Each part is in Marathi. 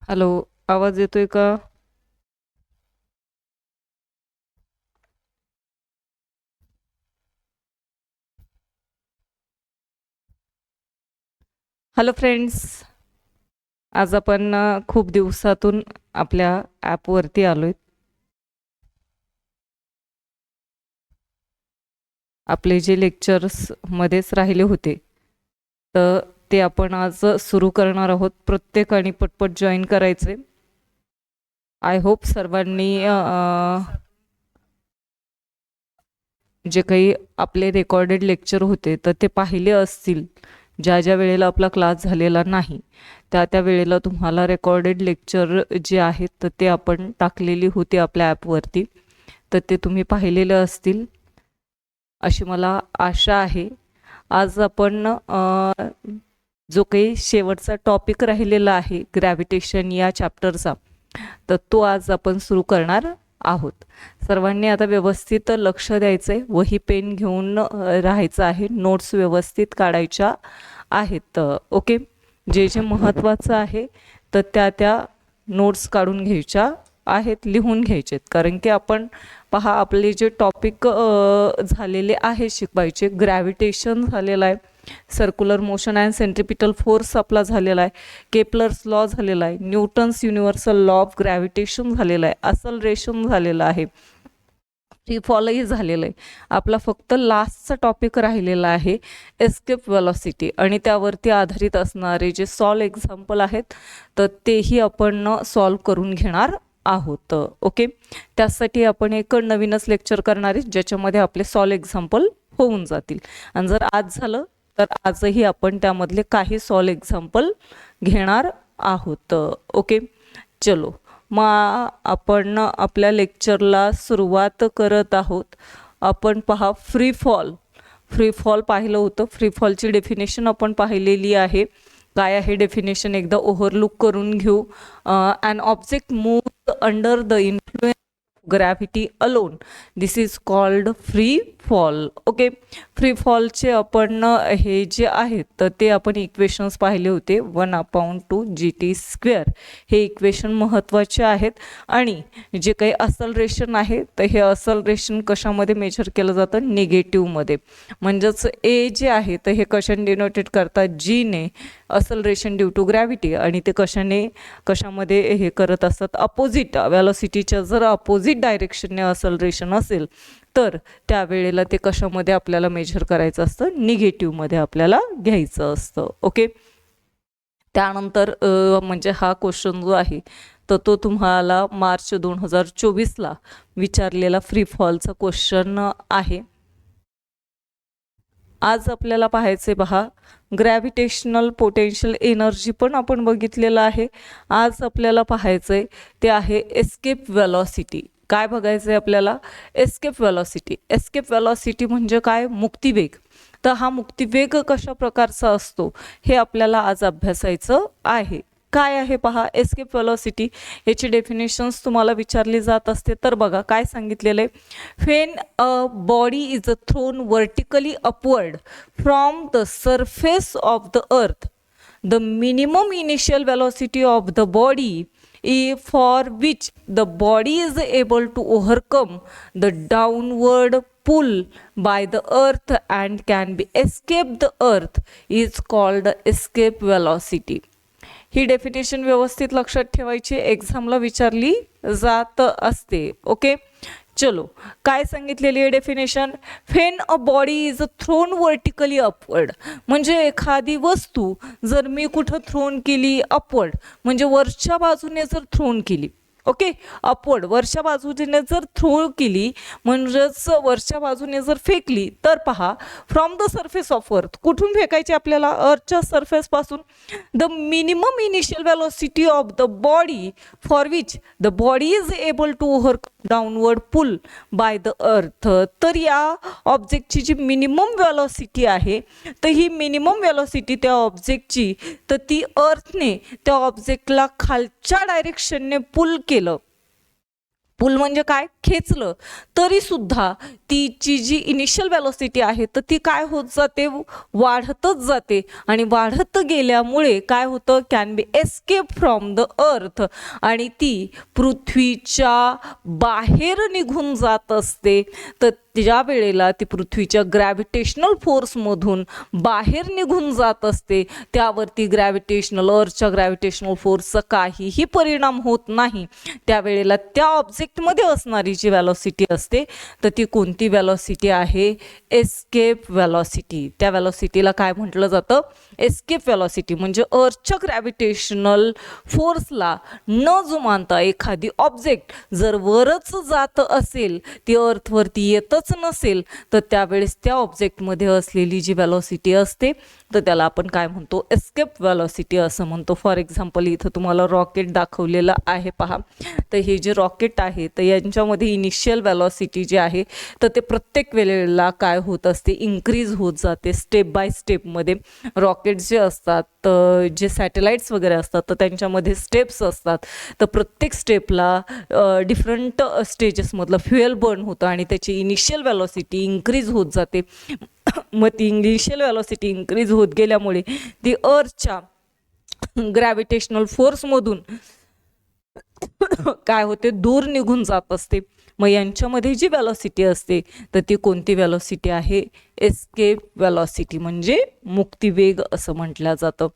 हॅलो, आवाज येतोय का? हॅलो फ्रेंड्स, आज आपण खूप दिवसातून आपल्या ॲपवरती आलोय. आपले जे लेक्चर्स मध्येच राहिले होते, तर ते आपण आज सुरू करणार आहोत. प्रत्येकाने पटपट जॉईन करायचे. आय होप सर्वांनी जे काही आपले रेकॉर्डेड लेक्चर होते तर ते पाहिले असतील. ज्या ज्या वेळेला आपला क्लास झालेला नाही त्या त्या वेळेला तुम्हाला रेकॉर्डेड लेक्चर जे आहेत तर ते आपण टाकलेली होती आपल्या ॲपवरती, तर ते तुम्ही पाहिलेले असतील अशी मला आशा आहे. आज आपण जो काही शेवटचा टॉपिक राहिलेला आहे ग्रॅव्हिटेशन या चॅप्टरचा, तर तो आज आपण सुरू करणार आहोत. सर्वांनी आता व्यवस्थित लक्ष द्यायचं आहे. वही पेन घेऊन राहायचं आहे. नोट्स व्यवस्थित काढायच्या आहेत. ओके, जे जे महत्त्वाचं आहे तर त्या नोट्स काढून घ्यायच्या आहेत, लिहून घ्यायचेत. कारण की आपण पहा, आपले जे टॉपिक झालेले आहे शिकवायचे, ग्रॅव्हिटेशन झालेलं आहे, circular motion and centripetal force आपला झालेला आहे, केपलर्स लॉ झालेला आहे, Newton's universal law of gravitation झालेला आहे, असलरेशन झालेलं आहे, फ्री फॉलही झालेलं आहे. आपला फक्त लास्टचा टॉपिक राहिलेला आहे एस्केप वेलॉसिटी, आणि त्यावरती आधारित असणारे जे सॉल्व एक्झाम्पल आहेत तर तेही आपण सॉल्व करून घेणार आहोत. ओके, त्यासाठी आपण एक नवीनच लेक्चर करणार आहे ज्याच्यामध्ये आपले सॉल्व एक्झाम्पल होऊन जातील. आणि जर आज झालं तर आजही आपण त्यामधले काही सॉल्व एक्झाम्पल घेणार आहोत. ओके, चलो मग आपण आपल्या लेक्चरला सुरुवात करत आहोत. आपण पहा, फ्री फॉल पाहिलं होतं. फ्री फॉलची डेफिनेशन आपण पाहिलेली आहे. काय आहे डेफिनेशन एकदा ओव्हरलुक करून घेऊ. An object move under the influence gravity alone, this is called free fall. Okay, free फॉलचे आपण हे जे आहेत तर ते आपण इक्वेशन्स पाहिले होते, 1/2 GT². हे इक्वेशन महत्त्वाचे आहेत. आणि जे काही असलरेशन आहे तर हे असलरेशन कशामध्ये मेजर केलं जातं? निगेटिव्हमध्ये. म्हणजेच ए जे आहे तर हे कशाने डिनोटेड करतात? जीने, असलरेशन ड्यू टू ग्रॅव्हिटी. आणि ते कशामध्ये हे करत असतात? अपोजिट वेलॉसिटीच्या जर अपोजिट डायरेक्शनने असलरेशन असेल तर त्यावेळेला ते कशामध्ये आपल्याला मेजर करायचं असतं? निगेटिव्हमध्ये आपल्याला घ्यायचं असतं. ओके, त्यानंतर म्हणजे हा क्वेश्चन जो आहे तर तो तुम्हाला मार्च 2024ला विचारलेला फ्री फॉलचा क्वेश्चन आहे. आज आपल्याला पाहायचे पहा, ग्रॅव्हिटेशनल पोटेन्शियल एनर्जी पण आपण बघितलेलं आहे. आज आपल्याला पाहायचंय ते आहे एस्केप वेलॉसिटी. काय बघायचं आहे आपल्याला? Escape velocity. एस्केप वेलॉसिटी म्हणजे काय? मुक्तिवेग. तर हा मुक्तिवेग कशा प्रकारचा असतो हे आपल्याला आज अभ्यासायचं आहे. काय आहे पहा एस्केप वेलॉसिटी, याची डेफिनेशन्स तुम्हाला विचारली जात असते. तर बघा काय सांगितलेलं आहे. When a body is thrown vertically upward from the surface of the earth, the minimum initial velocity of the body for which the body is able to overcome the downward pull by the earth and can be escape the earth is called escape velocity. He definition व्यवस्थित लक्षात ठेवायची, एक्झामला विचारली जात असते. ओके, चलो काय सांगितलेली आहे definition? When a body is thrown vertically upward, म्हणजे एखादी वस्तू जर मी कुठं थ्रोन केली अपवर्ड, म्हणजे वरच्या बाजूने जर थ्रोन केली. ओके, अपवर्ड वरच्या बाजूने जर थ्रो केली म्हणजेच वरच्या बाजूने जर फेकली, तर पहा from the surface of earth, कुठून फेकायची आपल्याला? अर्थच्या सरफेस पासून. The minimum initial velocity of the body for which the body is able to over downward pull by the earth. तर या ऑब्जेक्टची जी मिनिमम वेलॉसिटी आहे तर ही मिनिमम वेलॉसिटी त्या ऑब्जेक्टची तर ती अर्थने त्या ऑब्जेक्टला खालच्या डायरेक्शनने पुल केलं पुल म्हणजे काय, खेचलं तरी सुद्धा तिची जी इनिशियल व्हेलॉसिटी आहे तर ती काय होत जाते, वाढतच जाते. आणि वाढत गेल्यामुळे काय होतं, can be escape from the earth, आणि ती पृथ्वीच्या बाहेर निघून जात असते. तर ज्या वेळेला ती पृथ्वीच्या ग्रॅव्हिटेशनल फोर्समधून बाहेर निघून जात असते त्यावरती अर्थच्या ग्रॅव्हिटेशनल फोर्सचा काहीही परिणाम होत नाही. त्यावेळेला त्या ऑब्जेक्टमध्ये असणारी जी व्हेलॉसिटी असते तर ती कोणती व्हेलॉसिटी आहे, एस्केप व्हेलॉसिटी. त्या व्हेलॉसिटीला काय म्हटलं जातं, एस्केप व्हेलॉसिटी. म्हणजे अर्थच्या ग्रॅव्हिटेशनल फोर्सला न जुमानता एखादी ऑब्जेक्ट जर वरच जात असेल, ती अर्थवरती येतच नसेल, तर त्यावेळेस त्या ऑब्जेक्टमध्ये असलेली जी व्हेलॉसिटी असते तर त्याला आपण काय म्हणतो, एस्केप व्हेलॉसिटी असं म्हणतो. फॉर एक्झाम्पल इथं तुम्हाला रॉकेट दाखवलेलं आहे पहा. तर हे जे रॉकेट आहे तर यांच्यामध्ये इनिशियल व्हेलॉसिटी जी आहे तर ते प्रत्येक वेळेला काय होत असते, इन्क्रीज होत जाते स्टेप बाय स्टेपमध्ये. रॉकेट जे असतात तर जे सॅटेलाइट्स वगैरे असतात तर त्यांच्यामध्ये स्टेप्स असतात. तर प्रत्येक स्टेपला डिफरंट स्टेजेसमधलं फ्युएल बर्न होतं आणि त्याची इनिशियल व्हेलॉसिटी इन्क्रीज होत जाते. मग ती इनिशियल व्हेलॉसिटी इन्क्रीज होत गेल्यामुळे ती अर्थच्या ग्रॅव्हिटेशनल फोर्समधून काय होते, दूर निघून जात असते. मग यांच्यामध्ये जी व्हेलॉसिटी असते तर ती कोणती व्हेलॉसिटी आहे, एस्केप व्हेलॉसिटी, म्हणजे मुक्तिवेग असं म्हटलं जातं.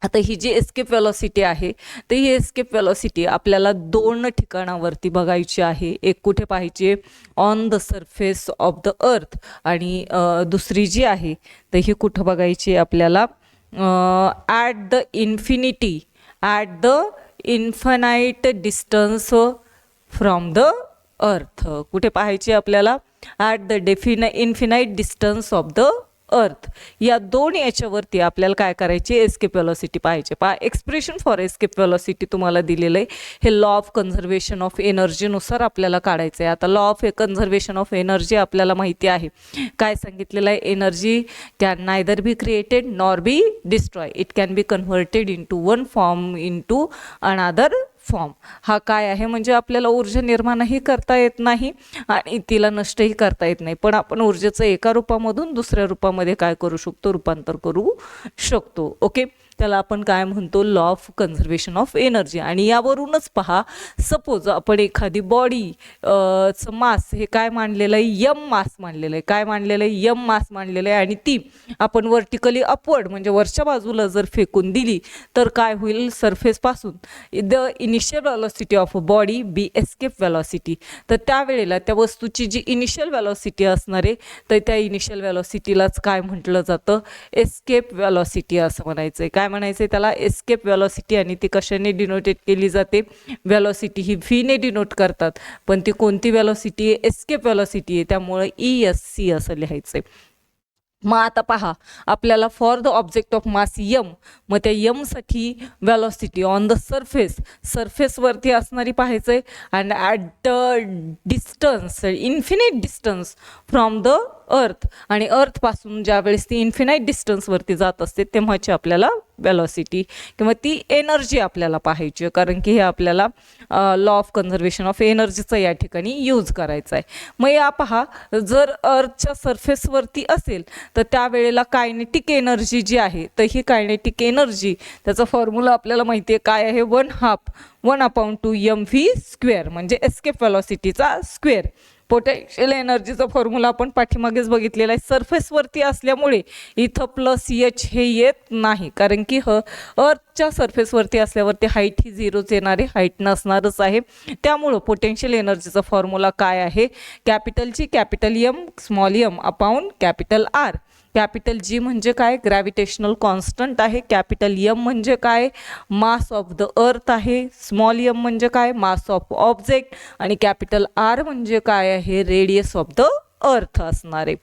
आता ही जी एस्केप व्हेलॉसिटी आहे तर ही एस्केप व्हेलॉसिटी आपल्याला दोन ठिकाणावरती बघायची आहे. एक कुठे पाहिजे, on the surface of the earth, आणि दुसरी जी आहे तर ही कुठं बघायची आपल्याला, at the infinite distance from the अर्थ. कुठे पाहायची आपल्याला, at the infinite distance of the earth. या दोन याच्यावरती आपल्याला काय करायची, एस्केप व्हेलॉसिटी पाहिजे. पहा, एक्सप्रेशन फॉर एस्केप व्हेलॉसिटी तुम्हाला दिलेलं आहे. हे लॉ ऑफ कन्झर्वेशन ऑफ एनर्जीनुसार आपल्याला काढायचं आहे. आता law of conservation of energy आपल्याला माहिती आहे. काय सांगितलेलं आहे, energy can neither be created nor be destroy, it can be converted into one form into अनादर फॉर्म. हा काय आहे, म्हणजे आपल्याला ऊर्जा निर्माणही करता येत नाही आणि तिला नष्टही करता येत नाही, पण आपण ऊर्जेचं एका रूपामधून दुसऱ्या रूपामध्ये काय करू शकतो, रूपांतर करू शकतो. ओके, त्याला आपण काय म्हणतो, law of conservation of energy. आणि यावरूनच पहा, सपोज आपण एखादी बॉडी च मास हे काय मानलेलं आहे, यम मास मानलेलं आहे. काय मानलेलं आहे, यम मास मानलेलं आहे. आणि ती आपण वर्टिकली अपवर्ड म्हणजे वरच्या बाजूला जर फेकून दिली तर काय होईल, सरफेसपासून the initial velocity of a body be escape velocity. तर त्यावेळेला त्या वस्तूची जी इनिशियल व्हेलॉसिटी असणार आहे तर त्या इनिशियल व्हेलॉसिटीलाच काय म्हटलं जातं, एस्केप व्हेलॉसिटी असं म्हणायचं आहे. काय म्हणायचं आहे त्याला, एस्केप व्हेलॉसिटी. आणि ती कशाने डिनोटेड केली जाते, व्हेलॉसिटी ही व्हीने डिनोट करतात, पण ती कोणती व्हेलॉसिटी आहे, एस्केप व्हेलॉसिटी आहे, त्यामुळे ESC असं लिहायचं आहे. मग आता पहा, आपल्याला for the object of mass m, मग त्या यमसाठी व्हेलॉसिटी ऑन द सरफेसवरती असणारी पाहायचं आहे. And at the distance, infinite distance from the earth, आणि अर्थपासून ज्यावेळेस ती इन्फिनाइट डिस्टन्सवरती जात असते तेव्हाची आपल्याला व्हेलॉसिटी किंवा ती एनर्जी आपल्याला पाहायची, कारण की हे आपल्याला लॉ ऑफ कन्झर्वेशन ऑफ एनर्जीचं या ठिकाणी यूज करायचं आहे. मग या पहा, जर अर्थच्या सरफेसवरती असेल तर त्यावेळेला कायनेटिक एनर्जी जी आहे तर ही कायनेटिक एनर्जी, त्याचा फॉर्म्युला आपल्याला माहिती आहे काय आहे, 1/2 म्हणजे एस्केप व्हेलॉसिटीचा स्क्वेअर. पोटेन्शियल एनर्जीचा फॉर्म्युला आपण पाठीमागेच बघितलेला आहे. सरफेसवरती असल्यामुळे इथं +H हे येत नाही, कारण की अर्थच्या सरफेसवरती असल्यावरती हाईट ही 0च येणार आहे, हाईट नसणारच आहे. त्यामुळं पोटेन्शियल एनर्जीचा फॉर्म्युला काय आहे, capital M small m upon capital R. Capital G म्हणजे काय, ग्रॅव्हिटेशनल कॉन्स्टंट आहे. कॅपिटल M म्हणजे काय, मास ऑफ द अर्थ आहे. स्मॉल m म्हणजे काय, मास ऑफ ऑब्जेक्ट. आणि कॅपिटल R म्हणजे काय आहे, रेडियस ऑफ द अर्थ असणार आहे.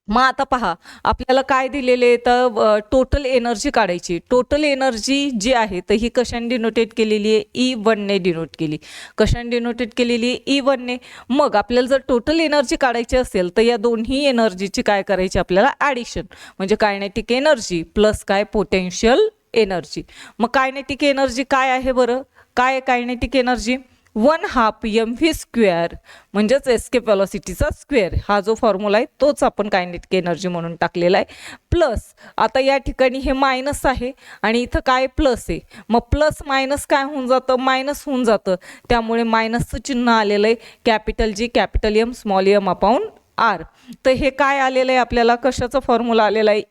मग आता पहा, आपल्याला काय दिलेले तर टोटल एनर्जी काढायची. टोटल एनर्जी जी आहे तर ही कशाने डिनोटेट केलेली आहे, E1ने डिनोट केली. कशाने डिनोटेट केलेली आहे, E1ने. मग आपल्याला जर टोटल एनर्जी काढायची असेल तर या दोन्ही एनर्जीची काय करायची आपल्याला, ॲडिशन, म्हणजे कायनेटिक एनर्जी प्लस काय, पोटेन्शियल एनर्जी. मग कायनेटिक एनर्जी काय आहे बरं, काय कायनेटिक एनर्जी, 1/2 mv स्क्वेअर म्हणजेच एस्केप व्हेलॉसिटीचा स्क्वेअर, हा जो फॉर्म्युला आहे तोच आपण कायनेटिक एनर्जी म्हणून टाकलेला आहे. प्लस आता या ठिकाणी हे मायनस आहे आणि इथं काय प्लस आहे, मग प्लस मायनस काय होऊन जातं, मायनस होऊन जातं. त्यामुळे मायनसचं चिन्ह आलेलं आहे capital G capital M small M upon R. तर हे काय आलेलं आहे आपल्याला, कशाचा फॉर्म्युला आलेला आहे,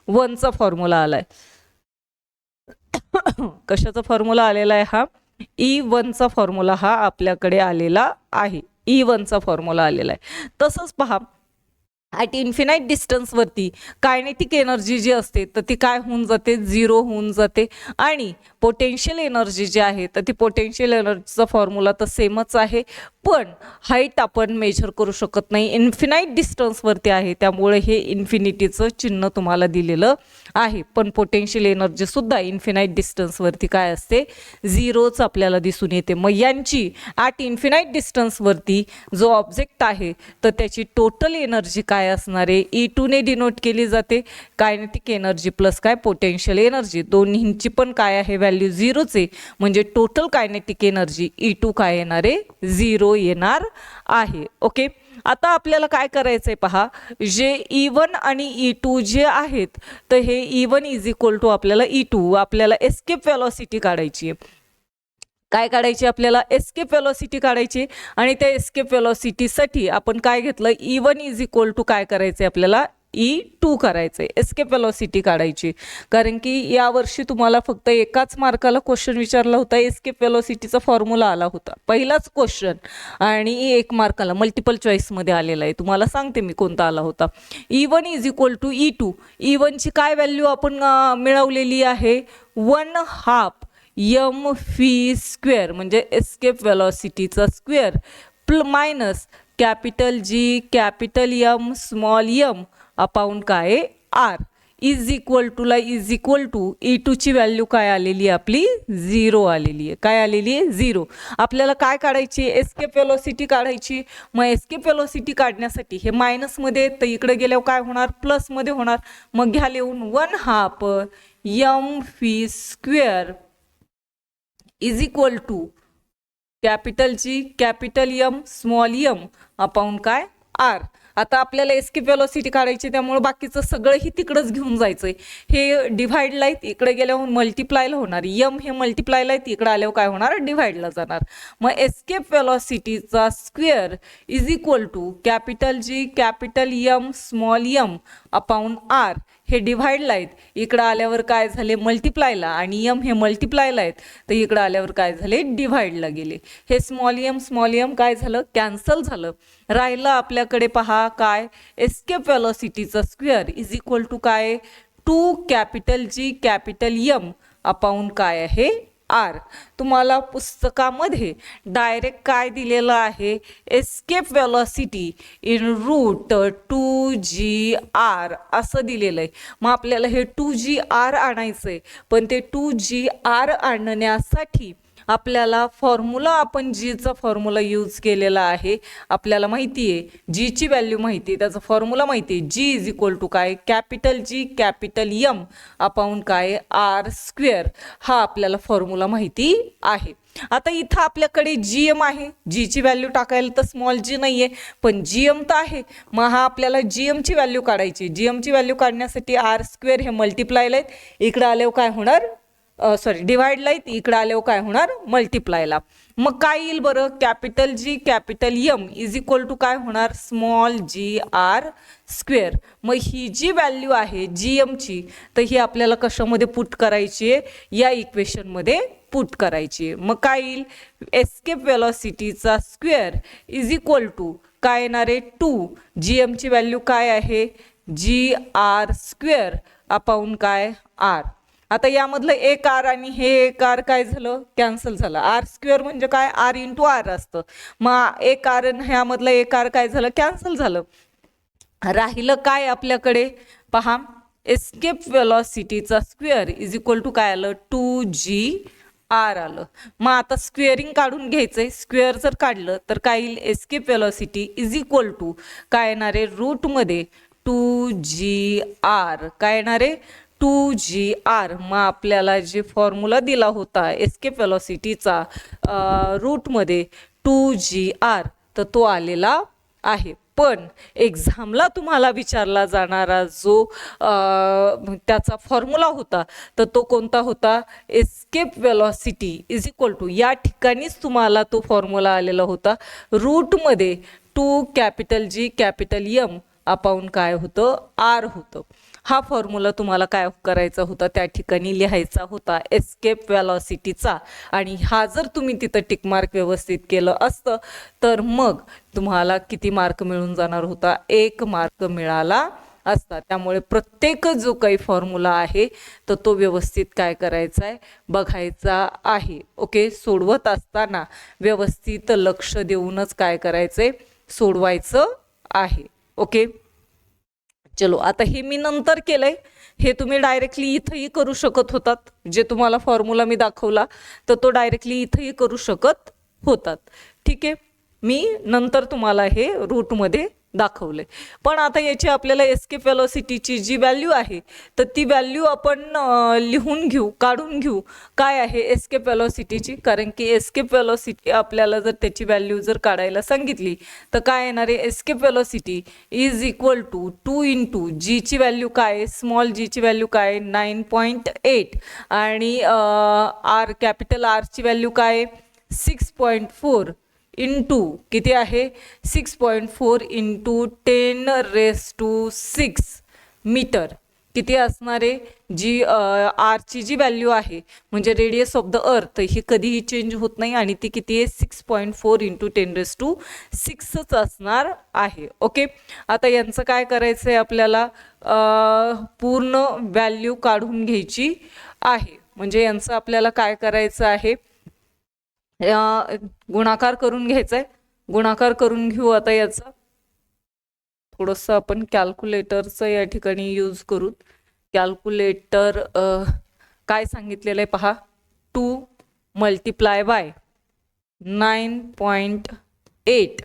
E1चा फॉर्म्युला आला आहे. कशाचा फॉर्म्युला आलेला आहे हा, E1चा फॉर्म्युला हा आपल्याकडे आलेला आहे. E1चा फॉर्म्युला आलेला आहे. तसंच पहा ॲट इन्फिनाईट डिस्टन्सवरती कायनेटिक एनर्जी जी असते तर ती काय होऊन जाते, 0 होऊन जाते. आणि पोटेन्शियल एनर्जी जी आहे तर ती पोटेन्शियल एनर्जीचा फॉर्म्युला तर सेमच आहे, पण हाईट आपण मेजर करू शकत नाही, इन्फिनाईट डिस्टन्सवरती आहे, त्यामुळे हे इन्फिनिटीचं चिन्ह तुम्हाला दिलेलं आहे. पण पोटेन्शियल एनर्जीसुद्धा इन्फिनाईट डिस्टन्सवरती काय असते, 0च आपल्याला दिसून येते. मग यांची ॲट इन्फिनाईट डिस्टन्सवरती जो ऑब्जेक्ट आहे तर त्याची टोटल एनर्जी काय असणार आहे, E2 ने डिनोट केली जाते. कायनेटिक एनर्जी प्लस काय पोटेन्शियल एनर्जी दोन्हींची पण काय आहे व्हॅल्यू 0च आहे, म्हणजे टोटल कायनेटिक एनर्जी E2 काय येणार आहे, 0 येणार आहे. ओके, आता आपल्याला काय करायचं आहे पहा, जे E1 आणि E2 जे आहेत तर हे E1 इज इक्वल टू आपल्याला E2, आपल्याला एस्केप व्हेलॉसिटी काढायची आहे. काय काढायची, आपल्याला एस्केप व्हेलॉसिटी काढायची. आणि त्या एस्केप व्हेलॉसिटीसाठी आपण काय घेतलं, E1 इज इक्वल टू काय करायचं आहे आपल्याला, E2 करायचं आहे, एस्केप व्हेलॉसिटी काढायची. कारण की यावर्षी तुम्हाला फक्त एकाच मार्काला क्वेश्चन विचारला होता, एस्केप व्हेलॉसिटीचा फॉर्म्युला आला होता, पहिलाच क्वेश्चन, आणि 1 मार्काला मल्टिपल चॉईसमध्ये आलेला आहे. तुम्हाला सांगते मी कोणता आला होता. E1 is equal to E2. E1ची काय व्हॅल्यू आपण मिळवलेली आहे, 1/2 mv स्क्वेअर म्हणजे एस्केप व्हेलॉसिटीचा square minus capital G capital M small M upon काय आर इज इक्वल टू E2ची व्हॅल्यू काय आलेली आहे आपली, 0 आलेली आहे. काय आलेली आहे, 0. आपल्याला काय काढायची, एस्केप व्हेलॉसिटी काढायची. मग एस्केप व्हेलॉसिटी काढण्यासाठी हे मायनसमध्ये तर इकडे गेल्यावर काय होणार, प्लसमध्ये होणार. मग घ्या लिहून 1/2 mv square is equal to capital G capital M small M upon काय आर. आता आपल्याला एस्केप व्हेलॉसिटी काढायची, त्यामुळे बाकीचं सगळंही तिकडंच घेऊन जायचंय. हे डिव्हाइडला आहेत, इकडे गेल्यावर मल्टिप्लायला होणार, एम हे मल्टिप्लायला आहेत, इकडे आल्यावर काय होणार, डिव्हाइडला जाणार. मग एस्केप व्हेलॉसिटीचा square is equal to capital G capital M small M upon R. हे डिव्हाइडला आहेत, इकडं आल्यावर काय झाले, मल्टिप्लायला, आणि एम हे मल्टिप्लायला आहेत, तर इकडं आल्यावर काय झाले, डिव्हाइडला गेले. हे स्मॉल एम काय झालं, कॅन्सल झालं. राहिलं आपल्याकडे पहा काय, एस्केप व्हेलॉसिटीचा स्क्वेअर इज इक्वल टू काय, 2 capital G capital M upon काय आहे आर. तुम्हाला पुस्तकामध्ये डायरेक्ट काय दिलेलं आहे, escape velocity in route 2gr असं दिलेलं आहे. मग आपल्याला हे 2gr आणायचं आहे, पण ते 2gr आणण्यासाठी आपल्याला फॉर्म्युला, आपण जीचा फॉर्म्युला यूज केलेला आहे, आपल्याला माहिती आहे जीची व्हॅल्यू माहिती आहे, त्याचा फॉर्म्युला माहिती आहे, जी इज इक्वल टू काय, capital G capital M upon काय आर स्क्वेअर. हा आपल्याला फॉर्म्युला माहिती आहे. आता इथं आपल्याकडे जी एम आहे, जीची व्हॅल्यू टाकायला तर स्मॉल जी नाही आहे, पण जी एम तर आहे. मग हा आपल्याला जी एमची व्हॅल्यू काढायची. जी एमची व्हॅल्यू काढण्यासाठी आर स्क्वेअर हे मल्टिप्लायला आहेत, इकडं आल्यावर काय होणार, डिव्हाइडला आहेत, इकडं आल्यावर काय होणार, मल्टिप्लायला. मग काय येईल बरं, capital G capital M is equal to काय होणार, स्मॉल जी आर स्क्वेअर. मग ही जी व्हॅल्यू आहे जी एमची, तर ही आपल्याला कशामध्ये पुट करायची आहे, या इक्वेशनमध्ये पुट करायची आहे. मग काय येईल, एस्केप व्हेलॉसिटीचा स्क्वेअर इज इक्वल टू काय येणार आहे, 2 जी एमची व्हॅल्यू काय आहे, जी आर स्क्वेअर अपॉन काय आर. आता यामधलं एक आर आणि हे एक आर काय झालं, कॅन्सल झालं. आर स्क्वेअर म्हणजे काय, आर इंटू आर असतं. मग एक आर ह्यामधलं एक आर काय झालं, कॅन्सल झालं. राहिलं काय आपल्याकडे पहा, एस्केप व्हेलॉसिटीचा स्क्वेअर इज इक्वल टू काय आलं, 2gr आलं. मग आता स्क्वेअरिंग काढून घ्यायचंय. स्क्वेअर जर काढलं तर काय येईल, escape velocity is equal to काय येणार आहे, रूटमध्ये 2gr काय येणार आहे, 2gr, मग आपल्याला जे फॉर्म्युला दिला होता एस्केप वेलॉसिटीचा रूटमध्ये 2gr, तर तो आलेला आहे. पण एक्झामला तुम्हाला विचारला जाणारा जो त्याचा फॉर्म्युला होता तर तो कोणता होता? Escape velocity is equal to, या ठिकाणीच तुम्हाला तो फॉर्म्युला आलेला होता रूटमध्ये 2 capital G capital M upon काय होतं? R होतं. हा फॉर्म्युला तुम्हाला काय करायचा होता? त्या ठिकाणी लिहायचा होता एस्केप वेलॉसिटीचा. आणि हा जर तुम्ही तिथं टिक मार्क व्यवस्थित केलं असतं तर मग तुम्हाला किती मार्क मिळून जाणार होता? 1 मार्क मिळाला असता. त्यामुळे प्रत्येक जो काही फॉर्म्युला आहे तर तो व्यवस्थित काय करायचा आहे? बघायचा आहे. ओके, सोडवत असताना व्यवस्थित लक्ष देऊनच काय करायचंय? सोडवायचं आहे. ओके, चलो, आता हे मी नंतर केलंय, हे तुम्ही डायरेक्टली इथंही करू शकत होतात. जे तुम्हाला फॉर्म्युला मी दाखवला तर तो डायरेक्टली इथंही करू शकत होतात. ठीक आहे, मी नंतर तुम्हाला हे रूटमध्ये दाखवले. पण आता याची आपल्याला एस्केप वेलॉसिटीची जी व्हॅल्यू आहे तर ती व्हॅल्यू आपण लिहून घेऊ, काढून घेऊ. काय आहे एस्केप वेलॉसिटीची? कारण की एस्केप वेलॉसिटी आपल्याला जर त्याची व्हॅल्यू जर काढायला सांगितली तर काय येणार आहे? Escape velocity is equal to 2 into जीची व्हॅल्यू काय आहे? स्मॉल जीची व्हॅल्यू काय आहे? 9.8 आणि आर कॅपिटल आरची व्हॅल्यू काय आहे? 6.4 इंटू किती आहे? 6.4 इंटू 10⁻⁶ मीटर. किती असणार आहे? जी आरची जी व्हॅल्यू आहे म्हणजे रेडियस ऑफ द अर्थ ही कधीही चेंज होत नाही आणि ती किती आहे? 6.4 इंटू 10⁶ असणार आहे. ओके, आता यांचं काय करायचं आहे? आपल्याला पूर्ण व्हॅल्यू काढून घ्यायची आहे. म्हणजे यांचं आपल्याला काय करायचं आहे? गुणाकार करून घ्यायचा आहे. गुणाकार करून घेऊ. आता याचा थोडंसं आपण कॅल्क्युलेटरचं या ठिकाणी यूज करू. कॅल्क्युलेटर काय सांगितलेलं आहे पहा, 2 मल्टिप्लाय बाय 9.8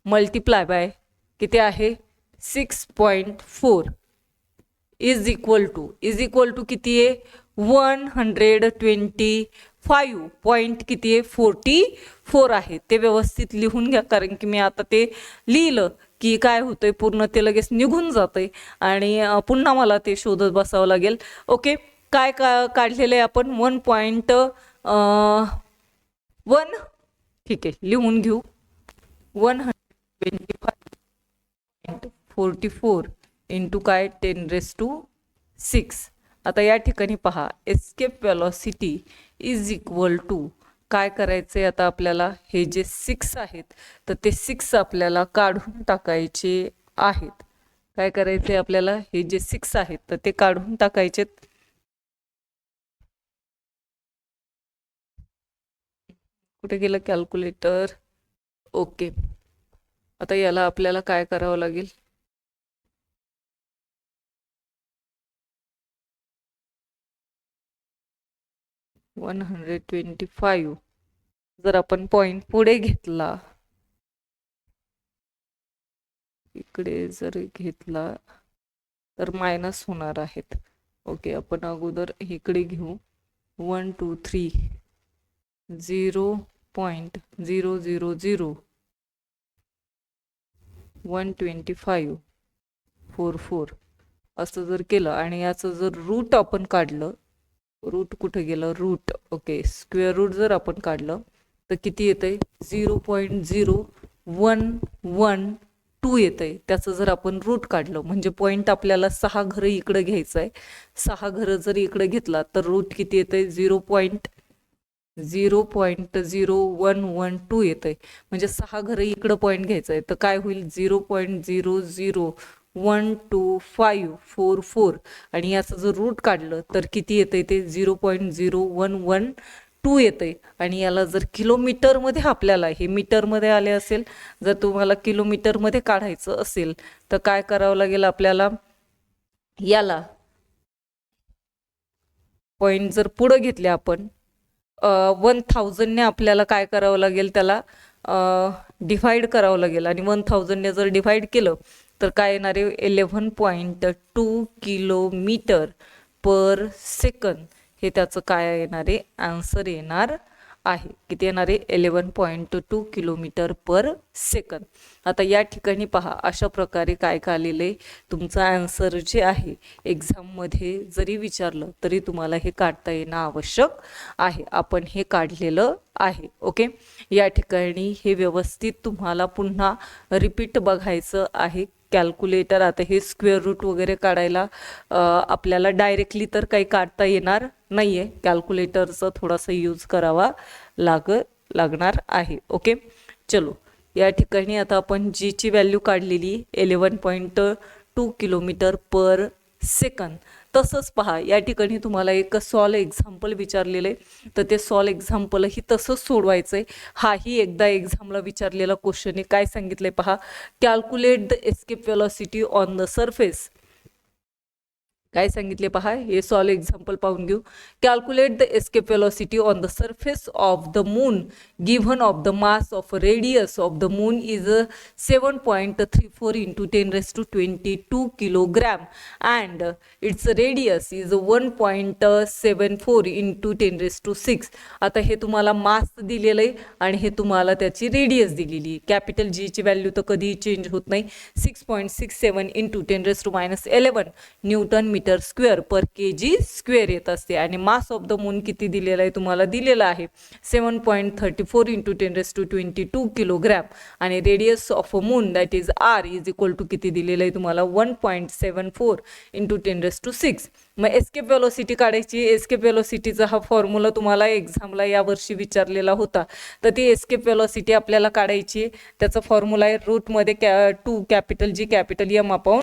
मल्टिप्लाय बाय किती आहे? 6.4 इज इक्वल टू किती आहे? 125 पॉईंट किती आहे? 44 आहे. ते व्यवस्थित लिहून घ्या, कारण की मी आता ते लिहिलं की काय होतंय, पूर्ण ते लगेच निघून जातंय आणि पुन्हा मला ते शोधत बसावं लागेल. ओके, काय काढलेलं आहे आपण? 1.1. ठीक आहे, लिहून घेऊ. 125.44 इंटू काय? 10⁶. आता या ठिकाणी पहा, escape velocity is equal to काय करायचे? आता आपल्याला हे जे 6 आहेत तर ते 6 आपल्याला काढून टाकायचे आहेत. काय करायचे आपल्याला? हे जे 6 आहेत तर ते काढून टाकायचे. कुठे गेलं कॅल्क्युलेटर? ओके, आता याला आपल्याला काय करावं लागेल? $125 जर आपण पॉइंट पुढे घेतला, इकडे जर घेतला तर मायनस होणार आहेत. ओके, आपण अगोदर इकडे घेऊ. 1 2 3 0.000 125.44 असं जर केलं आणि याचं जर रूट आपण काढलं, रूट कुठे गेलं? रूट. ओके, स्क्वेअर रूट जर आपण काढलं तर किती येतंय? 0.0112 येतंय. त्याचं जर आपण रूट काढलं म्हणजे पॉईंट आपल्याला 6 घरं इकडे घ्यायचं आहे. 6 घरं जर इकडे घेतला तर रूट किती येतंय? 0.0112 येतंय. म्हणजे 6 घरं इकडं पॉईंट घ्यायचं आहे तर काय होईल? 0.0012544 आणि याचं जर रूट काढलं तर किती येतंय? ते 0.0112 येतंय. आणि याला जर किलोमीटरमध्ये आपल्याला, हे मीटरमध्ये आले असेल, जर तुम्हाला किलोमीटरमध्ये काढायचं असेल तर काय करावं लागेल आपल्याला? याला पॉईंट जर पुढे घेतले आपण 1000ने आपल्याला काय करावं लागेल? त्याला डिवाइड करावं लागेल आणि 1000ने जर डिवाइड केलं तर काय येणार आहे? 11.2 किलोमीटर पर सेकंद हे त्याचं काय येणार आहे, आन्सर येणार आहे. किती येणार आहे, 11.2 किलोमीटर पर सेकंद. आता या ठिकाणी पहा, अशा प्रकारे काय काय आलेले, तुमचा आन्सर जे आहे एक्झाममध्ये जरी विचारलं तरी तुम्हाला हे काढता येणं आवश्यक आहे. आपण हे काढलेलं आहे. ओके, या ठिकाणी हे व्यवस्थित तुम्हाला पुन्हा रिपीट बघायचं आहे. कॅल्क्युलेटर, आता हे स्क्वेअर रूट वगैरे काढायला आपल्याला डायरेक्टली तर काही काढता येणार नाही आहे, कॅल्क्युलेटरचा थोडासा यूज करावा लागणार आहे. ओके, चलो या ठिकाणी आता आपण जीची व्हॅल्यू काढलेली 11.2 किलोमीटर पर सेकंद. तसंच पहा, या ठिकाणी तुम्हाला एक सॉल्व एक्झाम्पल विचारलेलं आहे, तर ते सॉल्व एक्झाम्पलही तसंच सोडवायचं आहे. हाही एकदा एक्झामला विचारलेला क्वेश्चन आहे. काय सांगितलंय पहा, calculate the escape velocity on the surface. काय सांगितले पहा, हे सॉल्व एक्झाम्पल पाहून घेऊ. Calculate the escape velocity on the surface of the moon given of the mass of radius of the moon is 7.34 into 10⁻22 kilogram and its radius is 1.74 into 10⁻6. आता हे तुम्हाला मास दिलेलं आहे आणि हे तुम्हाला त्याची रेडियस दिलेली आहे. कॅपिटल जीची व्हॅल्यू तर कधीही चेंज होत नाही. 6.67 into 10⁻11 न्यूटन मीटर स्क्वेअर पर केजी स्क्वेअर येत असते. आणि मास ऑफ द मून किती दिलेला आहे, तुम्हाला दिलेला आहे 7.34 into 10⁻22 किलोग्राम. आणि radius of a moon that is R is equal to किती दिलेलं आहे तुम्हाला 1.74 into 10⁻6. मग एस्केप वेलोसिटी काढायची. एस्केप वेलोसिटीचा हा फॉर्म्युला तुम्हाला एक्झामला यावर्षी विचारलेला होता, तर ती एस्केप वेलोसिटी आपल्याला काढायची. त्याचा फॉर्म्युला आहे रूटमध्ये 2 capital G capital M upon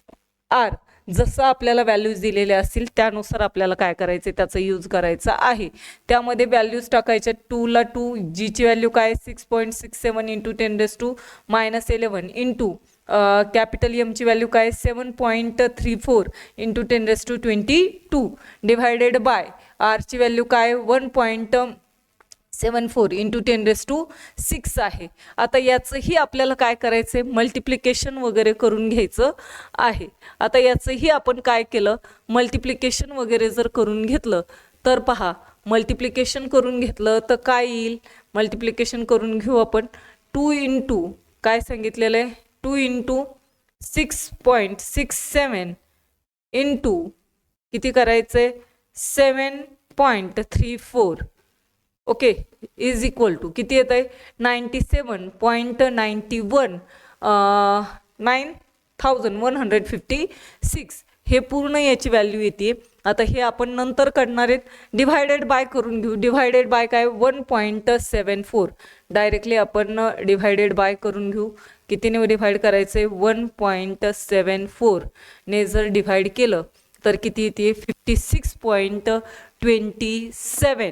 R. जसं आपल्याला व्हॅल्यूज दिलेल्या असतील त्यानुसार आपल्याला काय करायचे, त्याचा यूज करायचा आहे. त्यामध्ये व्हॅल्यूज टाकायच्या. 2ला 2, जीची व्हॅल्यू काय 6.67 into 10⁻11 इंटू कॅपिटल एमची व्हॅल्यू काय 7.34 into 10⁻22 divided by Archi value काय 1.74 into 10⁻6 आहे. आता याचंही आपल्याला काय करायचं आहे, मल्टिप्लिकेशन वगैरे करून घ्यायचं आहे. आता याचंही आपण काय केलं, मल्टिप्लिकेशन वगैरे जर करून घेतलं तर पहा, मल्टिप्लिकेशन करून घेतलं तर काय येईल, मल्टिप्लिकेशन करून घेऊ आपण. 2 into काय सांगितलेलं आहे, 2 into 6.67 into किती करायचं 7.34. ओके, इज इक्वल टू किती येत आहे 97.91 9156. हे पूर्ण याची व्हॅल्यू येते. आता हे आपण नंतर काढणार आहेत. डिवायडेड बाय करून घेऊ. डिवायडेड बाय काय 1.74. डायरेक्टली आपण डिवायडेड बाय करून घेऊ. कितीने डिवाइड करायचं आहे 1.74 ने जर डिवाइड केलं तर किती येते 56.27.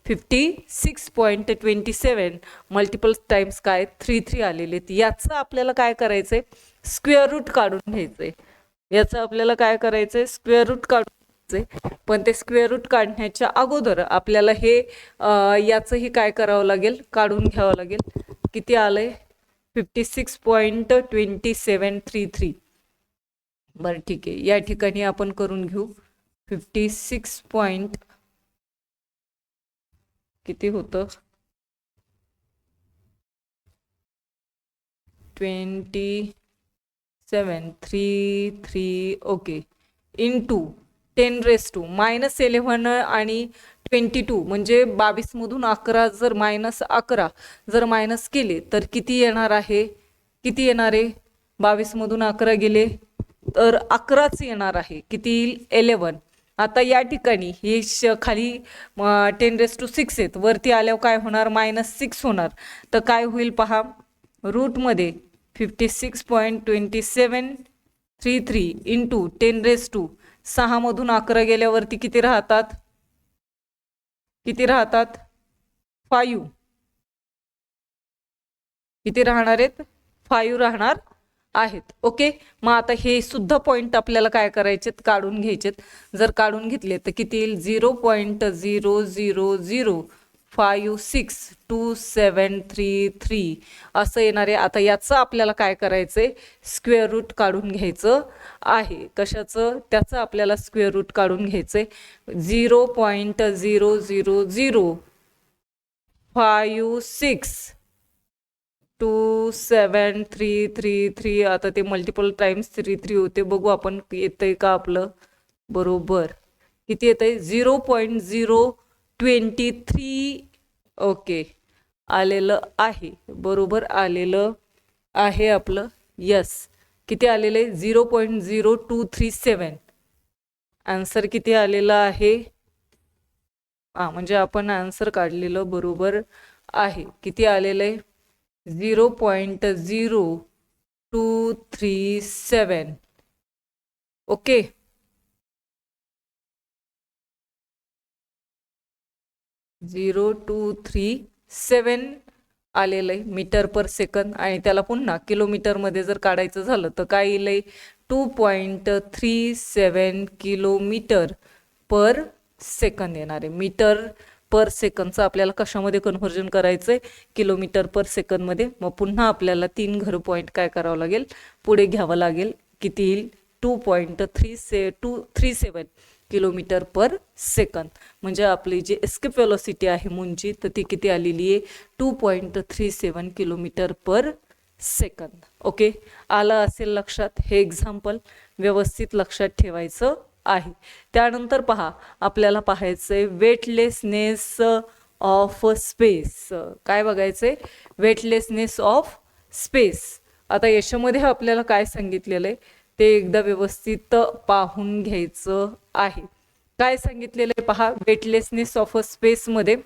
56.27 मल्टिपल टाइम्स काय 3 आलेले. याचं आपल्याला काय करायचंय, स्क्वेअर रूट काढून घ्यायचंय. याचं आपल्याला काय करायचंय, स्क्वेअर रूट काढून घ्यायचंय. पण ते स्क्वेअर रूट काढण्याच्या अगोदर आपल्याला हे याचंही काय करावं लागेल, काढून घ्यावं लागेल. किती आलंय 56.2733. बरं ठीक आहे, या ठिकाणी आपण करून घेऊ 56. किती होतं 2733. ओके, इंटू 10⁻11 आणि 22 म्हणजे 22 मधून 11 जर -11 जर मायनस केले तर किती येणार आहे, किती येणार आहे 22 मधून 11 गेले तर 11च येणार आहे. किती येईल 11. आता या ठिकाणी हे खाली 10⁻6 आहेत, वरती आल्यावर काय होणार -6 होणार. तर काय होईल पहा, रूटमध्ये 56.2733 इंटू 10⁻6 मधून 11 गेल्यावरती किती राहतात, किती राहतात 5. किती राहणार आहेत 5 राहणार आहेत. ओके, मग आता हे सुद्धा पॉइंट आपल्याला काय करायचेत, काढून घ्यायचेत. जर काढून घेतले तर किती येईल 0.0004 562,733 असं येणार आहे. आता याचं आपल्याला काय करायचंय, स्क्वेअर रूट काढून घ्यायचं आहे. कशाचं, त्याचं आपल्याला स्क्वेअर रूट काढून घ्यायचंय. 0.000562733 आता ते मल्टिपल टाइम्स 33 होते. बघू आपण येतंय का आपलं बरोबर. किती येतंय, 0.023. ओके, आलेलं आहे, बरोबर आलेलं आहे आपलं. यस, किती आलेलं आहे, 0.0237. आन्सर किती आलेलं आहे, म्हणजे आपण आन्सर काढलेलं बरोबर आहे. किती आलेलं आहे, 0.0237. ओके, 0237 आलेलं आहे मीटर पर सेकंद. आणि त्याला पुन्हा किलोमीटरमध्ये जर काढायचं झालं तर काय येईल, 2.37 किलोमीटर पर सेकंद येणार आहे. मीटर पर सेकंदचं आपल्याला कशामध्ये कन्व्हर्जन करायचंय, किलोमीटर पर सेकंदमध्ये. मग पुन्हा आपल्याला 3 घरं पॉईंट काय करावं लागेल, पुढे घ्यावं लागेल. किती येईल, 2.337 किलोमीटर पर सेकंद. म्हणजे आपली जी एस्केप वेलोसिटी आहे मूनची, तर ती किती आलेली आहे, 2.37 किलोमीटर पर सेकंद. ओके, आलं असेल लक्षात. हे एक्झाम्पल व्यवस्थित लक्षात ठेवायचं आहे. त्यानंतर पहा, आपल्याला पाहायचंय वेटलेसनेस ऑफ स्पेस. काय बघायचंय, वेटलेसनेस ऑफ स्पेस. आता याच्यामध्ये आपल्याला काय सांगितलेलं आहे ते एकदा व्यवस्थित पाहून घ्यायचं आहे. काय सांगितलेलं आहे पहा, वेटलेसनेस ऑफ स्पेसमध्ये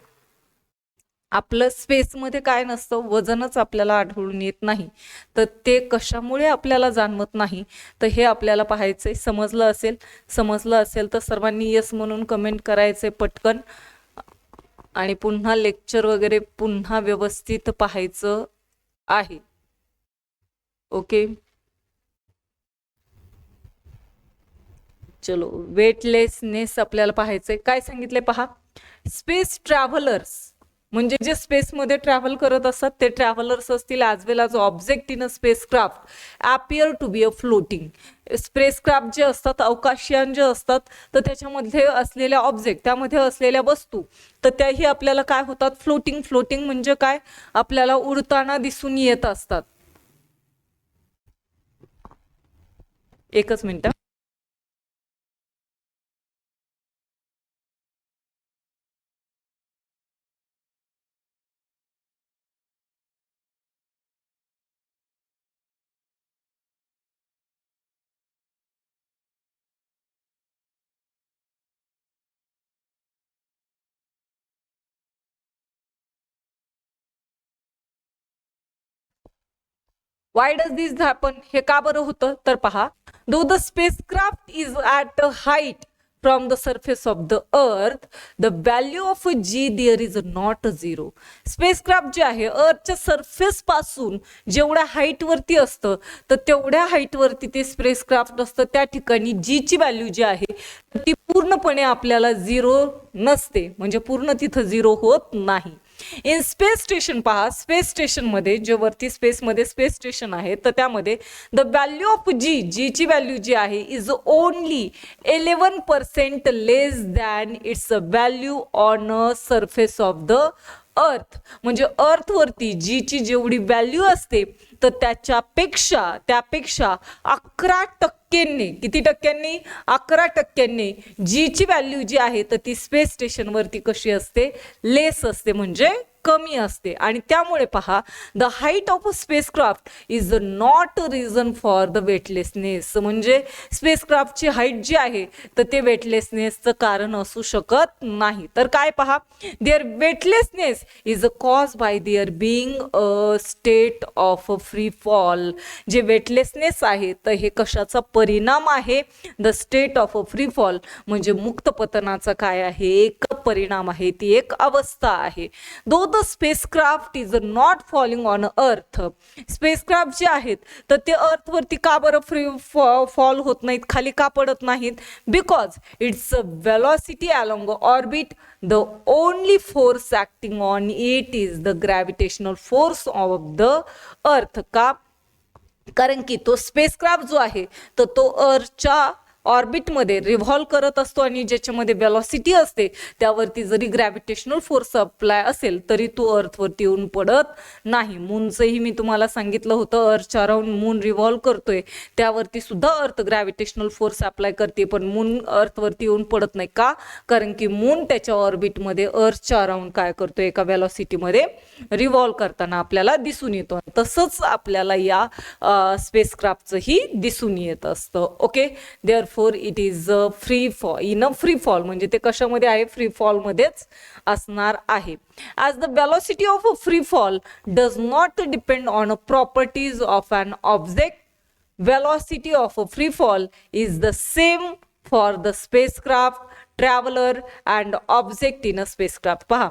आपलं स्पेसमध्ये काय नसतं, वजनच आपल्याला आढळून येत नाही. तर ते कशामुळे आपल्याला जाणवत नाही, तर हे आपल्याला पाहायचंय. समजलं असेल तर सर्वांनी यस म्हणून कमेंट करायचंय पटकन. आणि पुन्हा लेक्चर वगैरे पुन्हा व्यवस्थित पाहायचं आहे. ओके, चलो, वेटलेसनेस आपल्याला पाहायचंय. काय सांगितलंय पहा, स्पेस ट्रॅव्हलर्स म्हणजे जे स्पेसमध्ये ट्रॅव्हल करत असतात ते ट्रॅव्हलर्स असतील, as well as object in a spacecraft appear to be a floating. Spacecraft जे असतात, अवकाशयान जे असतात, तर त्याच्यामध्ये असलेल्या ऑब्जेक्ट, त्यामध्ये असलेल्या वस्तू, तर त्याही आपल्याला काय होतात, फ्लोटिंग म्हणजे काय, आपल्याला उडताना दिसून येत असतात. एकच minute. Why does this happen? हे का बरं होतं, तर पहा, though the spacecraft is at a height from the surface of the earth, the value of g there is not zero. Spacecraft जे आहे अर्थच्या सरफेस पासून जेवढ्या हाईट वरती असतं, तर तेवढ्या हाईट वरती ते स्पेसक्राफ्ट असतं, त्या ठिकाणी जी ची व्हॅल्यू जी आहे ती पूर्णपणे आपल्याला झिरो नसते, म्हणजे पूर्ण तिथं झिरो होत नाही. इन स्पेस स्टेशन पहा, स्पेस स्टेशन मध्ये जे वरती स्पेसमध्ये स्पेस स्टेशन आहे, तर त्यामध्ये द व्हॅल्यू ऑफ जी ची व्हॅल्यू जी आहे is only 11% less than it's value on a surface of the earth. म्हणजे अर्थ वरती जी ची जेवढी व्हॅल्यू असते, तर त्यापेक्षा 11%, किती टक्क्यांनी, 11%, जी ची व्हॅल्यू जी आहे तर ती स्पेस स्टेशन वरती कशी असते, लेस असते, म्हणजे कमी असते. आणि त्यामुळे पहा, the height of a spacecraft is not a reason for the weightlessness. म्हणजे स्पेसक्राफ्टची हाईट जी आहे तर ते वेटलेसनेसचं कारण असू शकत नाही. तर काय पहा, there weightlessness is a cause by there being a state of free fall. जे वेटलेसनेस आहे तर हे कशाचा परिणाम आहे, the state of a free fall म्हणजे मुक्त पतनाचा काय आहे, एक परिणाम आहे, ती एक अवस्था आहे. Though the spacecraft is not falling on earth, spacecraft जे आहेत तर ते अर्थवरती का बरं फॉल होत नाहीत, खाली का पडत नाहीत? Because it's a velocity along orbit, the only force acting on it is the gravitational force of the earth. का? कारण की तो स्पेसक्राफ्ट जो आहे तर तो अर्थच्या ऑर्बिटमध्ये रिव्हॉल्व करत असतो आणि ज्याच्यामध्ये वेलॉसिटी असते त्यावरती जरी ग्रॅव्हिटेशनल फोर्स अप्लाय असेल तरी तो अर्थवरती येऊन पडत नाही. मूनचंही मी तुम्हाला सांगितलं होतं, अर्थच्या अराउंड मून रिव्हॉल्व करतोय त्यावरती सुद्धा अर्थ ग्रॅव्हिटेशनल फोर्स अप्लाय करते, पण मून अर्थवरती येऊन पडत नाही. का? कारण की मून त्याच्या ऑर्बिटमध्ये अर्थच्या अराउंड काय करतोय, एका वेलॉसिटीमध्ये रिव्हॉल्व करताना आपल्याला दिसून येतो. तसंच आपल्याला या स्पेसक्राफ्टचंही दिसून येत असतं. Okay, therefore it is free fall, in a free fall, म्हणजे ते कशामध्ये आहे? फ्री फॉल मध्येच असणार आहे. As the velocity of a free fall does not depend on a properties of an object, velocity of a free fall is the same for the spacecraft, traveler and object in a spacecraft. पहा,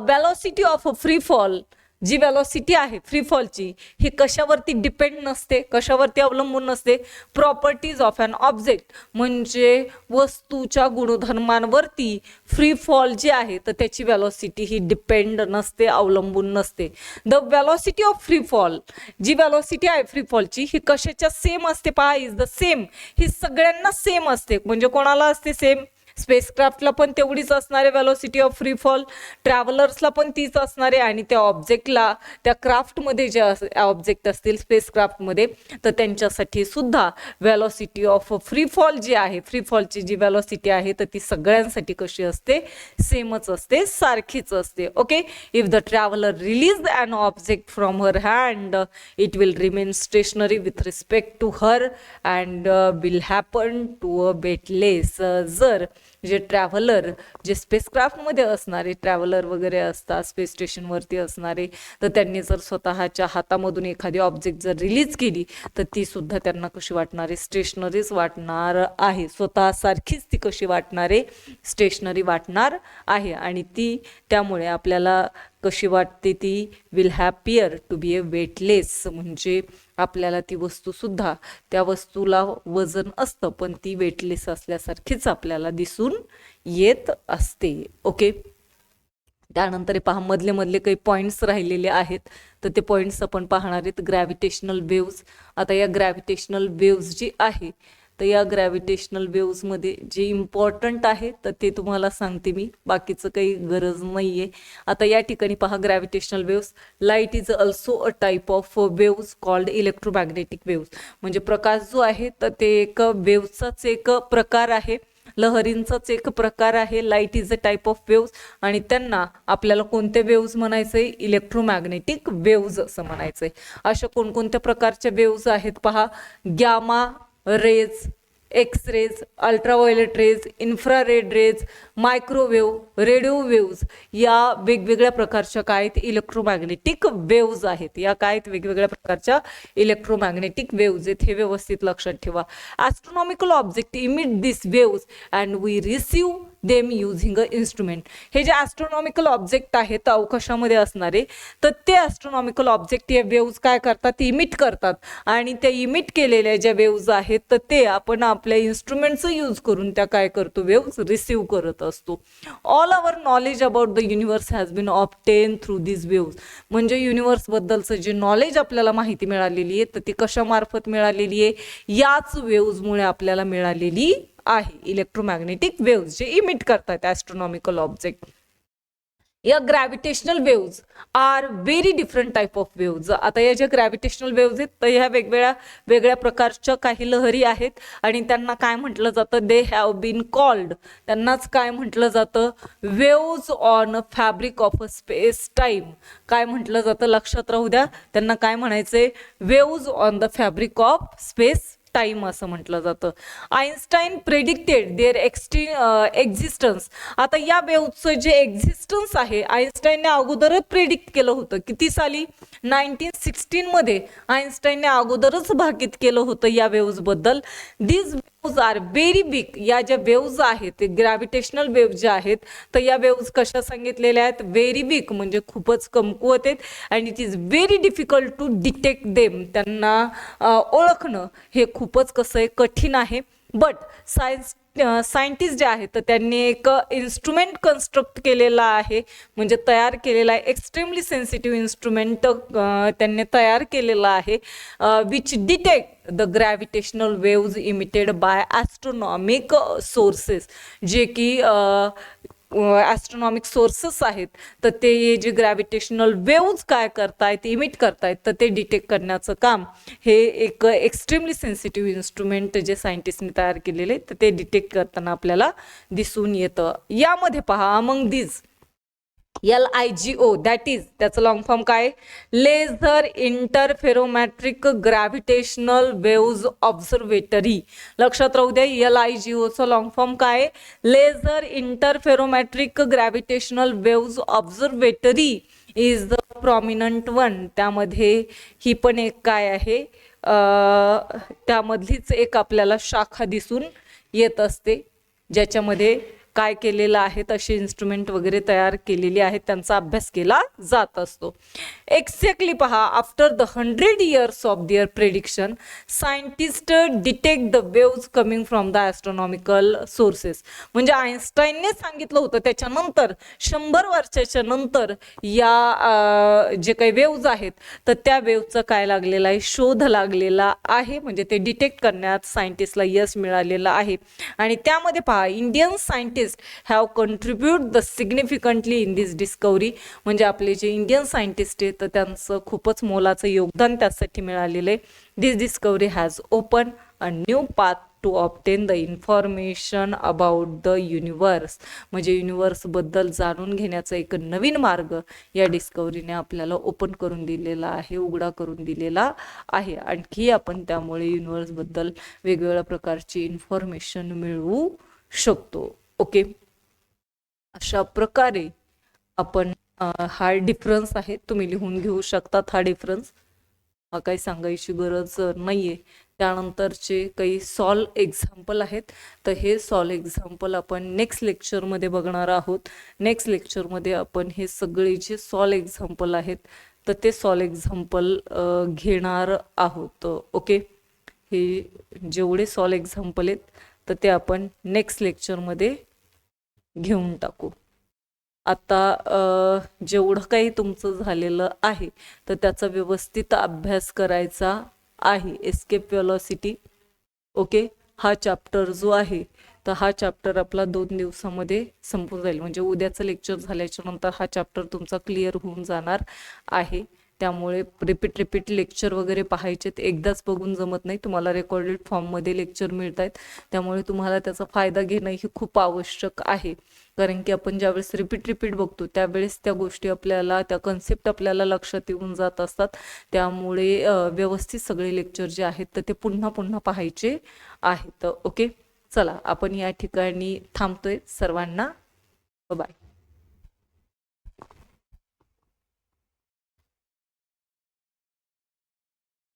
velocity of a free fall, जी वेलॉसिटी आहे फ्री फॉलची, ही कशावरती डिपेंड नसते, कशावरती अवलंबून नसते? प्रॉपर्टीज ऑफ अन ऑब्जेक्ट, म्हणजे वस्तूच्या गुणधर्मांवरती फ्री फॉल जे आहे तर त्याची वेलॉसिटी ही डिपेंड नसते, अवलंबून नसते. The velocity of free fall, जी वेलॉसिटी आहे फ्री फॉलची ही कशाच्या सेम असते? पहा, इज द सेम, ही सगळ्यांना सेम असते. म्हणजे कोणाला असते? सेम. स्पेसक्राफ्टला पण तेवढीच असणारे वेलॉसिटी ऑफ फ्री फॉल, ट्रॅव्हलर्सला पण तीच असणारे, आणि त्या ऑब्जेक्टला, त्या क्राफ्टमध्ये जे ऑब्जेक्ट असतील स्पेसक्राफ्टमध्ये तर त्यांच्यासाठी सुद्धा वेलॉसिटी ऑफ फ्री फॉल जी आहे, फ्री फॉलची जी वेलॉसिटी आहे तर ती सगळ्यांसाठी कशी असते? सेमच असते, सारखीच असते. Okay, if the traveller release an object from her hand it will remain stationary with respect to her and will happen to a weightless. जर जे ट्रॅव्हलर, जे स्पेसक्राफ्टमध्ये असणारे ट्रॅव्हलर वगैरे असतात स्पेस स्टेशनवरती असणारे, तर त्यांनी जर स्वतःच्या हातामधून एखादी ऑब्जेक्ट जर रिलीज केली तर ती सुद्धा त्यांना कशी वाटणार आहे? स्टेशनरीच वाटणार आहे. स्वतःसारखीच ती कशी वाटणार आहे? स्टेशनरी वाटणार आहे. आणि ती त्यामुळे आपल्याला कशी वाटते? ती will happier to be a weightless, म्हणजे आपल्याला ती वस्तूसुद्धा, त्या वस्तूला वजन असतं पण ती वेटलेस असल्यासारखीच आपल्याला दिसून येत असते. ओके, त्यानंतर पहा, मधले मधले काही पॉईंट्स राहिलेले आहेत तर ते पॉईंट्स आपण पाहणार आहेत. Gravitational waves. आता या ग्रॅव्हिटेशनल वेव्ज जी आहे तर या ग्रॅव्हिटेशनल वेव्समध्ये जे इम्पॉर्टंट आहे तर ते तुम्हाला सांगते मी, बाकीचं काही गरज नाही आहे. आता या ठिकाणी पहा, gravitational waves. Light is also a type of waves called electromagnetic waves, म्हणजे प्रकाश जो आहे तर ते एक वेव्सचाच एक प्रकार आहे, लहरींचाच एक प्रकार आहे. Light is a type of waves, आणि त्यांना आपल्याला कोणते वेव्स म्हणायचंय? इलेक्ट्रोमॅग्नेटिक वेव्स असं म्हणायचंय. अशा कोणकोणत्या प्रकारच्या वेव्स आहेत पहा? Gamma rays, X rays, ultraviolet rays, infrared rays, microwave, radio waves, या वेगवेगळ्या प्रकारच्या काय आहेत? इलेक्ट्रोमॅग्नेटिक वेव्ज आहेत. या काय आहेत? वेगवेगळ्या प्रकारच्या इलेक्ट्रोमॅग्नेटिक वेव्ज आहेत. हे व्यवस्थित लक्षात ठेवा. Astronomical object emit this waves and we receive them using a instrument. हे जे ॲस्ट्रॉनॉमिकल ऑब्जेक्ट आहेत अवकाशामध्ये असणारे, तर ते ॲस्ट्रॉनॉमिकल ऑब्जेक्ट हे वेव्ज काय करतात? इमिट करतात, आणि त्या इमिट केलेल्या ज्या वेव्ज आहेत तर ते आपण आपल्या इन्स्ट्रुमेंटचं यूज करून त्या काय करतो? वेव्ज रिसीव्ह करत असतो. All our knowledge about the universe has been obtain through this waves, म्हणजे युनिवर्सबद्दलचं जे नॉलेज आपल्याला माहिती मिळालेली आहे तर ती कशामार्फत मिळालेली आहे? याच वेव्जमुळे आपल्याला मिळालेली आहे. इलेक्ट्रोमॅग्नेटिक वेव्ज जे इमिट करतात ॲस्ट्रॉनॉमिकल ऑब्जेक्ट. या gravitational waves are very different type of waves. आता या ज्या ग्रॅव्हिटेशनल वेव्ज आहेत तर ह्या वेगळ्या प्रकारच्या काही लहरी आहेत, आणि त्यांना काय म्हटलं जातं? दे हॅव बीन कॉल्ड, त्यांनाच काय म्हटलं जातं? Waves on fabric of a space time. काय म्हटलं जातं? लक्षात राहू द्या, त्यांना काय म्हणायचंय? Waves on the fabric of space time असं म्हटलं जातं. Einstein predicted their existence. आता या वेव्हचं जे एक्झिस्टन्स आहे आइन्स्टाईनने अगोदरच प्रेडिक्ट केलं होतं. किती साली? 1916 मध्ये आइन्स्टाईनने अगोदरच भाकीत केलं होतं या वेव्हज बद्दल. These are very big. या ज्या वेव्ज आहेत ग्रॅव्हिटेशनल वेव्ज ज्या आहेत तर या वेव्ज कशा सांगितलेल्या आहेत, व्हेरी बिग म्हणजे खूपच कमकुवत आहेत and it is very difficult to detect them. त्यांना ओळखणं हे खूपच कसं आहे, कठीण आहे. बट सायंटिस्ट जे आहेत तर त्यांनी एक इन्स्ट्रुमेंट कन्स्ट्रक्ट केलेला आहे, म्हणजे तयार केलेला आहे. एक्स्ट्रीमली सेन्सिटिव्ह इन्स्ट्रुमेंट त्यांनी तयार केलेला आहे which detect the gravitational waves emitted by astronomic sources. जे की ॲस्ट्रॉनॉमिक सोर्सेस आहेत तर ते जे ग्रॅव्हिटेशनल वेव्ज काय करतायत, इमिट करतायत, तर ते डिटेक्ट करण्याचं काम हे एक एक्स्ट्रीमली सेन्सिटिव्ह इन्स्ट्रुमेंट जे सायंटिस्टने तयार केलेले तर ते डिटेक्ट करताना आपल्याला दिसून येतं. यामध्ये पहा among this LIGO that is त्याचं लॉंग फॉर्म काय, laser interferometric gravitational waves observatory. लक्षात राहू द्या, LIGOचं लॉंग फॉर्म काय, laser interferometric gravitational waves observatory is the prominent one. त्यामध्ये ही पण एक काय आहे, त्यामधलीच एक आपल्याला शाखा दिसून येत असते, ज्याच्यामध्ये काय केलेलं आहे, तसे इन्स्ट्रुमेंट वगैरे तयार केलेली आहेत, त्यांचा अभ्यास केला जात असतो. एक्झॅक्टली पहा, after the 100 years of their prediction scientist detect the waves coming from the astronomical sources. म्हणजे आइन्स्टाईनने सांगितलं होतं त्याच्यानंतर 100 वर्षाच्या नंतर या जे काही वेव्ज आहेत तर त्या वेव्हचा काय लागलेला आहे, शोध लागलेला आहे. म्हणजे ते डिटेक्ट करण्यात सायंटिस्टला यश मिळालेलं आहे. आणि त्यामध्ये पहा, Indian scientist have contributed the significantly in this discovery. म्हणजे आपले जे इंडियन सायंटिस्ट आहेत तर त्यांचं खूपच मोलाचं योगदान त्यासाठी मिळालेलं आहे. This discovery has open a new path to obtain the information about the universe. म्हणजे युनिवर्सबद्दल जाणून घेण्याचा एक नवीन मार्ग या डिस्कवरीने आपल्याला ओपन करून दिलेला आहे, उघडा करून दिलेला आहे. आणखी आपण त्यामुळे युनिवर्सबद्दल वेगवेगळ्या प्रकारची इन्फॉर्मेशन मिळवू शकतो. ओके, अशा प्रकारे आपण हा डिफरन्स आहे, तुम्ही लिहून घेऊ शकतात. हा डिफरन्स हा काही सांगायची गरज नाहीये. त्यानंतरचे काही सॉल्व एक्झाम्पल आहेत तर हे सॉल्व एक्झाम्पल आपण नेक्स्ट लेक्चरमध्ये बघणार आहोत. नेक्स्ट लेक्चरमध्ये आपण हे सगळे जे सॉल्व एक्झाम्पल आहेत तर ते सॉल्व एक्झाम्पल घेणार आहोत. ओके, हे जेवढे सॉल्व एक्झाम्पल आहेत तर ते आपण नेक्स्ट लेक्चरमध्ये घेऊन टाकू. आता जेवढं काही तुमचं झालेलं आहे तर त्याचा व्यवस्थित अभ्यास करायचा आहे. Escape velocity. ओके, हा चॅप्टर जो आहे तर हा चॅप्टर आपला 2 दिवसामध्ये संपून जाईल. म्हणजे उद्याचं लेक्चर झाल्याच्या नंतर हा चॅप्टर तुमचा क्लिअर होऊन जाणार आहे. त्यामुळे रिपीट लेक्चर वगैरे पाहायचेत, एकदाच बघून जमत नाही. तुम्हाला रेकॉर्डेड फॉर्ममध्ये लेक्चर मिळत आहेत, त्यामुळे तुम्हाला त्याचा फायदा घेणं हे खूप आवश्यक आहे. कारण की आपण ज्यावेळेस रिपीट बघतो त्यावेळेस त्या गोष्टी आपल्याला, त्या कन्सेप्ट आपल्याला लक्षात येऊन जात असतात. त्यामुळे व्यवस्थित सगळे लेक्चर जे आहेत तर ते पुन्हा पाहायचे आहेत. ओके, चला आपण या ठिकाणी थांबतोय. सर्वांना बाय.